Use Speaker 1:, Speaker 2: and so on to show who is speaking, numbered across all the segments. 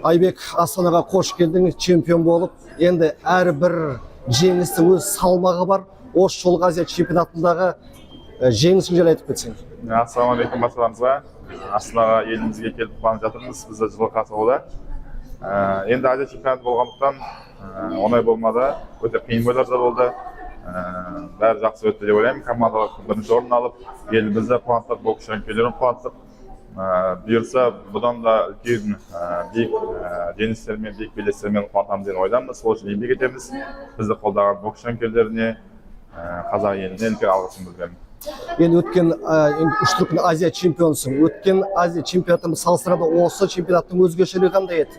Speaker 1: Айбек, Астанаға қош келдіңіз, чемпион болып. Енді әрбір жеңістің өз салмағы бар. Осы жолғы Азия чемпионатындағы жеңісің жайлы айтып кетсең.
Speaker 2: Ассалаумағалейкум баршаларыңызға. Астанаға елімізге келіп қуанып жатырмыз. Бізді жылы қатысуда. Енді Азия чемпионаты болғандықтан оңай болмады. Өте қиын ойлар да болды. Бәрі жақсы өтті деп ойлаймын. Командалық бірінші орын алып, елімізді қуантып, бокс жанкүйерлерін қуантып, бұйырса бұдан да үлкен биік жеңістермен, биік белестермен қуантамыз деген ойдамыз. Сол үшін еңбек етеміз. Бізді қолдаған бокс жанкүйерлеріне, қазақ еліне үлкен алғысымды білдіремін.
Speaker 1: Енді өткен үш дүркін Азия чемпионсың. Өткен Азия чемпионатымен салыстырғанда осы чемпионаттың өзгешелігі қандай еді?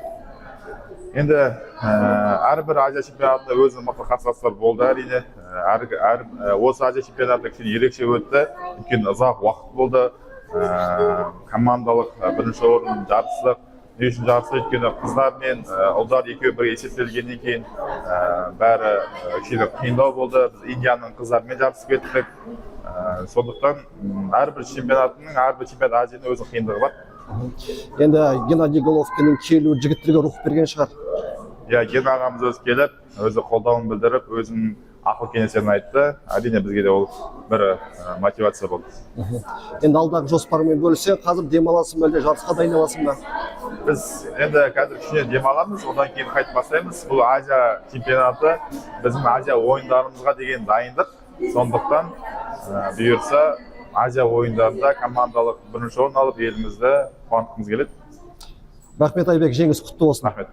Speaker 2: Енді әрбір Азия чемпионатында өзінің мықты қарсыластар болды әрине. Осы Азия чемпионаты кішкене ерекше өтті. Өйткені ұзақ уақыт болды. Командалық бірінші орын жарыстық. Не үшін жарысы? Өйткені қыздар мен ұлдар екеуі бір есептелгеннен кейін бәрі кішкене қиындау болды. Біз Индияның қыздарымен жарысып кеттік. Сондықтан әрбір чемпионат Азияның өзінің қиындығы бар.
Speaker 1: Енді Геннадий Головкиннің келуі жігіттерге рух берген шығар.
Speaker 2: Ген ағамыз өзі келіп, өзі қолдауын білдіріп, өзінің ақыл кеңестерін айтты. Әрине бізге де ол бір мотивация болды.
Speaker 1: Енді алдағы жоспармен бөлісең, қазір демаласың ба, әлде жарысқа дайындаласың ба?
Speaker 2: Біз енді қазір кішкене демаламыз, одан кейін қайтып бастаймыз. Бұл Азия чемпионаты біздің Азия ойындарымызға деген дайындық. Сондықтан бұйырса Азия ойындарында командалық бірінші орын алып, елімізді қуантқымыз келеді.
Speaker 1: Рахмет Айбек, жеңіс құтты болсын.
Speaker 2: Рахмет.